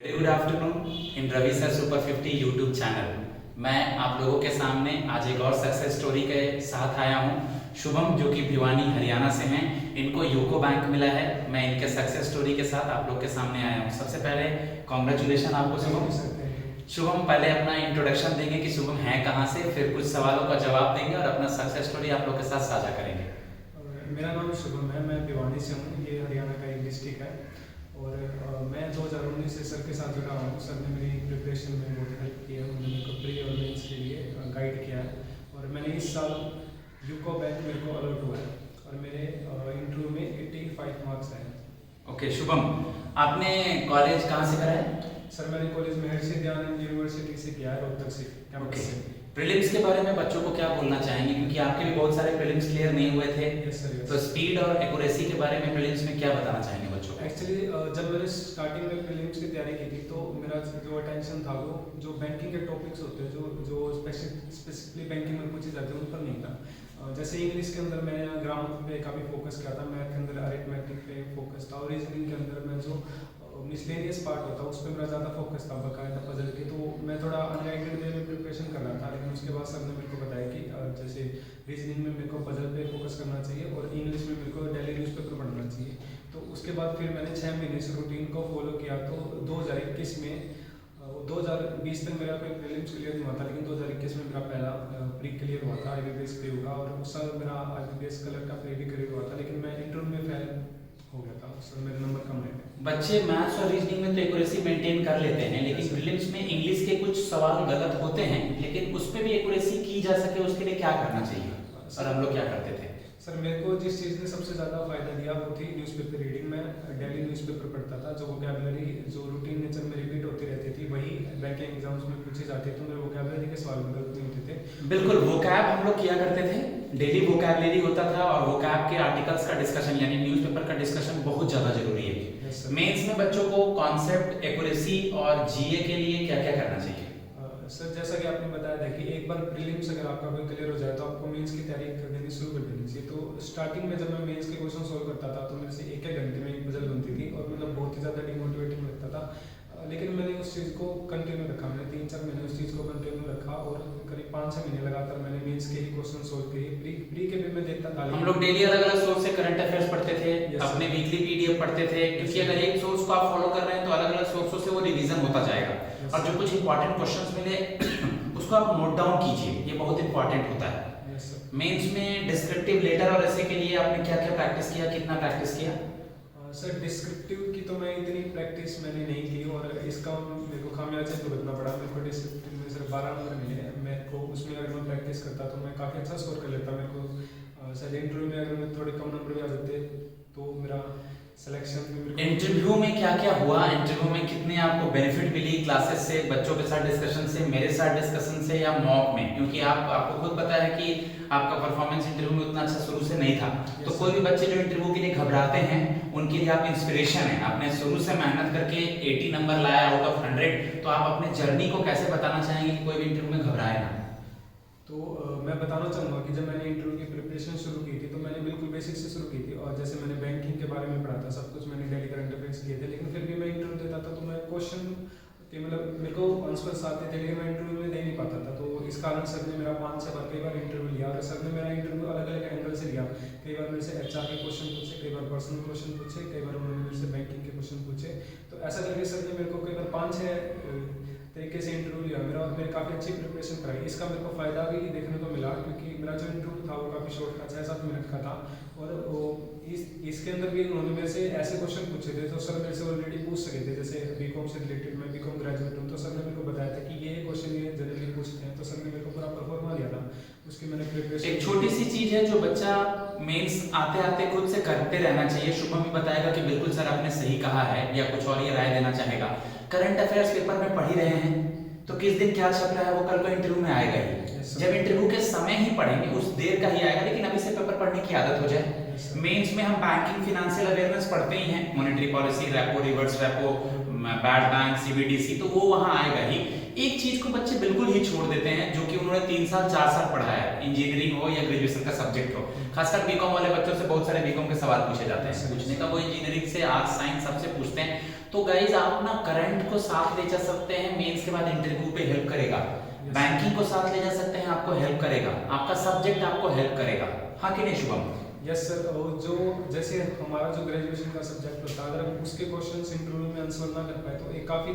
Good afternoon in Ravi sir super 50 YouTube channel. मैं आप लोगों के सामने आज एक और सक्सेस स्टोरी के साथ आया हूं। शुभम जो कि भिवानी हरियाणा से हैं, इनको यूको बैंक मिला है। मैं इनके सक्सेस स्टोरी के साथ आप लोग के सामने आया हूं। सबसे पहले कॉन्ग्रेचुलेशन आपको शुभम। शुभम पहले अपना इंट्रोडक्शन देंगे कि शुभम है कहाँ से, फिर कुछ सवालों का जवाब देंगे और अपना सक्सेस स्टोरी आप लोग के साथ साझा करेंगे। मेरा नाम शुभम है, मैं भिवानी से हूँ। ये हरियाणा का एक डिस्ट्रिक्ट है और मैं 2019 से सर के साथ जुड़ा हूँ। सर ने मेरी प्रिपरेशन में बहुत हेल्प की है, उन्होंने मेरे को प्री और मेंस के लिए गाइड किया है। और मैंने इस साल यूको बैंक मेरे को अलॉट हुआ है और मेरे इंटरव्यू में 85 मार्क्स आए। ओके शुभम, आपने कॉलेज कहाँ से करा है? सर मैंने कॉलेज में महर्षि दयानंद यूनिवर्सिटी से किया है, रोहतक से कैंपस से। प्रीलिम्स के बारे में बच्चों को क्या बोलना चाहेंगे, क्योंकि आपके भी बहुत सारे प्रीलिम्स क्लियर नहीं हुए थे। यस सर, तो स्पीड और एक्यूरेसी के बारे में प्रीलिम्स में क्या बताना चाहेंगे बच्चों को? एक्चुअली जब मैंने स्टार्टिंग में प्रीलिम्स की तैयारी की थी तो मेरा जो अटेंशन था वो जो बैंकिंग के टॉपिक्स होते हैं जो स्पेसिफिकली बैंकिंग में पूछे जाते हैं उन पर नहीं था। जैसे इंग्लिश के अंदर मैं ग्रामर पे काफ़ी फोकस किया था, मैथ के अंदर अरिथमेटिक पे फोकस था और रीजनिंग के अंदर मैं जो मिसलेनियस पार्ट होता है उस पर मेरा ज़्यादा फोकस था, बकायदा पजल के। तो मैं थोड़ा अनगाइडेड वे में प्रिपरेशन कर रहा था, लेकिन उसके बाद सर ने मेरे को बताया कि जैसे रीजनिंग में मेरे को पजल पे फोकस करना चाहिए और इंग्लिश में मेरे को डेली न्यूज़पेपर पढ़ना चाहिए। तो उसके बाद फिर मैंने 6 महीने से रूटीन को फॉलो किया। तो 2021 में 2020 तक मेरा कोई प्रीलिम्स क्लियर नहीं हुआ था, लेकिन 2021 में मेरा पहला प्री क्लियर हुआ था IBPS प्री का। और उस साल मेरा IBPS कलर का प्री भी क्लियर हुआ था, लेकिन मैं इंटरव्यू में फेल हो गया था। उस साल मेरे नंबर कम रहे थे। बच्चे मैथ्स और रीजनिंग में तो एक्यूरेसी मेंटेन कर लेते हैं, लेकिन प्रीलिम्स में इंग्लिश के कुछ सवाल गलत होते हैं, लेकिन उस पर भी एक्यूरेसी की जा सके उसके लिए क्या करना चाहिए और हम लोग क्या करते थे? सर मेरे को जिस चीज़ ने सबसे ज़्यादा फायदा दिया वो थी न्यूज़पेपर रीडिंग। मैं डेली न्यूज़पेपर पढ़ता था। जो वोकैबुलरी जो रूटीन नेचर में रिपीट होती रहती थी वही बैंकिंग एग्जाम्स में पूछे जाते, तो मेरे वोकैबुलरी के सवाल गलत नहीं होते थे। बिल्कुल, वोकैब हम लोग किया करते थे, डेली वोकैबुलरी होता था और वोकैब के आर्टिकल्स का डिस्कशन यानी न्यूज़पेपर का डिस्कशन बहुत ज़्यादा जरूरी है। मेंस में बच्चों को कॉन्सेप्ट, एक्यूरेसी और जीए के लिए क्या क्या करना चाहिए? सर जैसा कि आपने बताया था कि एक बार प्रीलिम्स अगर आपका कोई क्लियर हो जाए तो आपको मेंस की तैयारी कर देनी शुरू कर देनी चाहिए। तो स्टार्टिंग में जब मैं मेंस के क्वेश्चन सॉल्व करता था तो मेरे से एक घंटे में एक पजल बनती थी और मतलब बहुत ही ज़्यादा डिमोटिवेटिंग लगता था। लेकिन मैंने उस चीज़ को कंटिन्यू रखा। मैंने 3-4 महीने उस चीज़ को कंटिन्यू रखा और करीब 5-6 महीने लगातार मैंने मेंस के ही क्वेश्चन सॉल्व किए। प्री के भी मैं देखता था। हम लोग डेली अलग अलग सोर्स से करंट अफेयर्स पढ़ते थे, अपने वीकली पीडीएफ पढ़ते थे, क्योंकि अगर एक सोर्स को आप फॉलो कर रहे हैं तो अलग अलग सोर्सों से वो रिवीजन होता जाएगा। और जो कुछ इंपॉर्टेंट क्वेश्चंस मिले उसको आप नोट डाउन कीजिए, ये बहुत इंपॉर्टेंट होता है। मेंस में डिस्क्रिप्टिव लेटर और ऐसे के लिए आपने क्या क्या प्रैक्टिस किया, कितना प्रैक्टिस किया? सर डिस्क्रिप्टिव की तो मैं इतनी प्रैक्टिस मैंने नहीं की और इसका मेरे को खामियाजा भुगतना पड़ा। मेरे को डिस्क्रिप्टिव में सिर्फ 12 नंबर मिले। मेरे को उसमें अगर मैं प्रैक्टिस करता तो मैं काफ़ी अच्छा स्कोर कर लेता। मेरे को सर इंटरव्यू में अगर मैं थोड़े कम नंबर भी आ जाते तो मेरा सिलेक्शन। इंटरव्यू में क्या क्या हुआ, इंटरव्यू में कितने आपको बेनिफिट मिली क्लासेस से, बच्चों के साथ डिस्कशन से, मेरे साथ डिस्कशन से या मॉक में? क्योंकि आपको खुद पता है कि आपका परफॉर्मेंस इंटरव्यू में उतना अच्छा शुरू से नहीं था। तो कोई भी बच्चे जो इंटरव्यू के लिए घबराते हैं उनके लिए आप इंस्पिरेशन है। आपने शुरू से मेहनत करके 80 नंबर लाया आउट ऑफ 100, तो आप अपने जर्नी को कैसे बताना चाहेंगे कि कोई भी इंटरव्यू में घबराए ना? तो मैं बताना चाहूँगा कि जब मैंने इंटरव्यू की प्रिपरेशन शुरू की थी तो मैंने बिल्कुल बेसिक से शुरू की थी। और जैसे मैंने बैंकिंग के बारे में पढ़ा था, सब कुछ मैंने डेली करंट अफेयर्स किए थे, लेकिन फिर भी मैं इंटरव्यू देता था तो मैं क्वेश्चन कि मतलब मेरे को आंसर्स आते थे लेकिन मैं इंटरव्यू में दे नहीं पाता था। तो इस कारण सर ने मेरा 5 से कई बार इंटरव्यू लिया और सर ने मेरा इंटरव्यू अलग अलग एंगल से लिया। कई बार मेरे से HR के क्वेश्चन पूछे, कई बार पर्सनल क्वेश्चन पूछे, कई बार उन्होंने मेरे से बैंकिंग के क्वेश्चन पूछे। तो ऐसा करके सर ने मेरे को कई बार 5-6 तरीके से इंटरव्यू लिया मेरा और मैंने काफ़ी अच्छी प्रिपरेशन कराई। इसका मेरे को फ़ायदा भी देखने को मिला क्योंकि मेरा जो इंटरव्यू था वो काफ़ी शॉर्ट था, 6-7 मिनट का था। और वो इसके अंदर भी उन्होंने मेरे से ऐसे क्वेश्चन पूछे थे तो सर मेरे से ऑलरेडी पूछ सके थे। जैसे बीकॉम से रिलेटेड, मैं बीकॉम ग्रेजुएट हूँ, तो सर ने मेरे को बताया था कि ये क्वेश्चन ये जनरली पूछते हैं। तो सर ने मेरे को पूरा परफॉर्मा दिया था, उसकी मैंने प्रिपरेशन। एक छोटी सी चीज है जो बच्चा मेंस आते आते खुद से करते रहना चाहिए। शुभम भी बताएगा कि बिल्कुल सर आपने सही कहा है या कुछ और ये राय देना चाहेगा। करंट अफेयर्स पेपर में पढ़ ही रहे हैं तो किस दिन क्या छप रहा है वो कल को इंटरव्यू में आएगा ही। जब इंटरव्यू के समय ही पढ़ेंगे उस देर का ही आएगा, लेकिन अभी से पेपर पढ़ने की आदत हो जाए। मेंस में हम बैंकिंग, फिनेंशियल अवेयरनेस पढ़ते ही हैं, monetary policy, repo, reverse repo, bad bank, CBDC, तो वो वहां आएगा ही। एक चीज को बच्चे बिल्कुल ही छोड़ देते हैं जो कि उन्होंने 3 साल 4 साल पढ़ा है, इंजीनियरिंग हो या ग्रेजुएशन का सब्जेक्ट हो। खासकर बीकॉम वाले बच्चों से बहुत सारे बीकॉम के सवाल पूछे जाते हैं। पूछने का वो इंजीनियरिंग से, आर्ट्स, साइंस सबसे पूछते हैं। तो गाइज आप ना करंट को साथ ले जा सकते हैं, मेंस के बाद इंटरव्यू पे हेल्प करेगा। बैंकिंग को साथ ले जा सकते हैं, आपको हेल्प करेगा। आपका सब्जेक्ट आपको हेल्प करेगा, हाँ कि नहीं शुभम? यस सर, जो जैसे हमारा जो ग्रेजुएशन का सब्जेक्ट होता है, अगर हम उसके क्वेश्चंस इंटरव्यू में आंसर ना कर पाए तो एक काफ़ी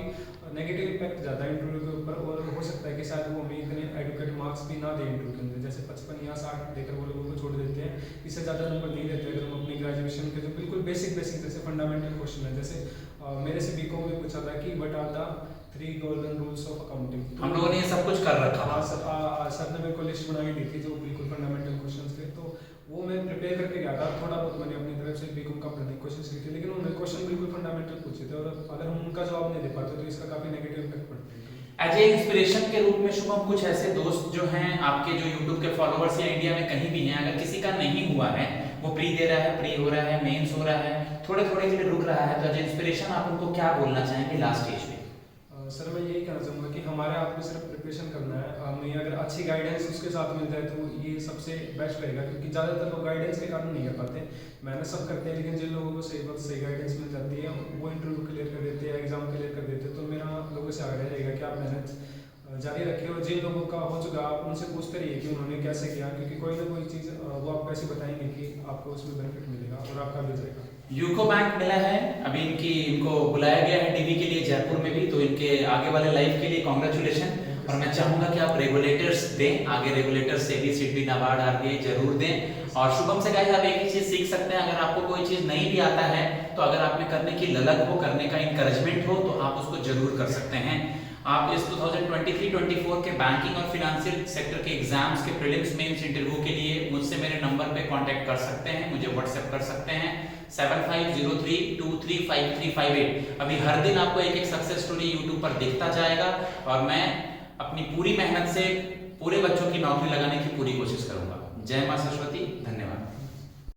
नेगेटिव इम्पैक्ट जाता है इंटरव्यू के ऊपर, और हो सकता है कि शायद वो हमें इतने एडुकेट मार्क्स भी ना दें इंटरव्यू के अंदर, जैसे 55 या 60 देकर वो लोगों को छोड़ देते हैं, इससे ज़्यादा नंबर नहीं देते अगर हम अपनी ग्रेजुएशन के जो बिल्कुल बेसिक जैसे फंडामेंटल क्वेश्चन है। जैसे मेरे से बीकॉम में पूछा था कि what are the 3 golden rules of accounting. हम लोगों ने ये सब कुछ कर रखा। हाँ सर ने मेरे को लिस्ट बनाई दी थी जो बिल्कुल फंडामेंटल क्वेश्चन थे, तो वो मैं प्रिपेयर करके गया था। थोड़ा बहुत मैंने अपनी तरफ से बीकॉम का पढ़ने की कोशिश की थी, लेकिन उन्होंने क्वेश्चन बिल्कुल फंडामेंटल पूछे थे, और अगर हम उनका जवाब नहीं दे पाते तो इसका काफ़ी नेगेटिव इम्पैक्ट पड़ता है। एज ए इंस्पिरेशन के रूप में शुभम, कुछ ऐसे दोस्त जो हैं आपके, जो यूट्यूब के फॉलोअर्स या इंडिया में कहीं भी हैं, अगर किसी का नहीं हुआ है, वो प्री दे रहा है, प्री हो रहा है, मेंस हो रहा है, थोड़े थोड़े के लिए रुक रहा है, तो एज ए इंस्पिरेशन आप उनको क्या बोलना चाहेंगे लास्ट स्टेज में? सर मैं यही कहना चाहूँगा कि हमारे आप को सिर्फ प्रिपरेशन करना है, हमें अगर अच्छी गाइडेंस उसके साथ मिल जाए तो ये सबसे बेस्ट रहेगा, क्योंकि ज़्यादातर लोग गाइडेंस के कारण नहीं कर पाते। मेहनत सब करते हैं, लेकिन जिन लोगों को सही वक्त सही गाइडेंस मिल जाती है वो इंटरव्यू क्लियर कर देते हैं, एग्जाम क्लियर कर देते हैं। तो मेरा लोगों से आग्रह रहेगा कि आप मेहनत जारी रखिए, और जिन लोगों का हो चुका आप उनसे पूछते रहिए कि उन्होंने कैसे किया, क्योंकि कोई ना कोई चीज़ वो आपको ऐसे बताएंगे कि आपको उसमें बेनिफिट मिलेगा और आपका भी जाएगा। यूको बैंक मिला है अभी, इनको बुलाया गया है डीवी के लिए जयपुर में भी, तो इनके आगे वाले लाइफ के लिए कॉन्ग्रेचुलेशन। और मैं चाहूंगा कि आप रेगुलेटर्स दें, आगे रेगुलेटर्स से भी सिडबी नाबार्ड आरबीआई जरूर दें। और शुभम से गाइस आप एक ही चीज सीख सकते हैं, अगर आपको कोई चीज नहीं भी आता है तो अगर आप में करने की ललक हो, करने का इंकरेजमेंट हो, तो आप उसको जरूर कर सकते हैं। आप इस 2023-24 के बैंकिंग और फाइनेंशियल सेक्टर के एग्जाम्स के प्रीलिम्स मेंस इंटरव्यू के लिए मुझसे मेरे नंबर पे कांटेक्ट कर सकते हैं, मुझे व्हाट्सएप कर सकते हैं 7503235358। अभी हर दिन आपको एक एक सक्सेस स्टोरी यूट्यूब पर दिखता जाएगा, और मैं अपनी पूरी मेहनत से पूरे बच्चों की नौकरी लगाने की पूरी कोशिश करूंगा। जय मां सरस्वती, धन्यवाद।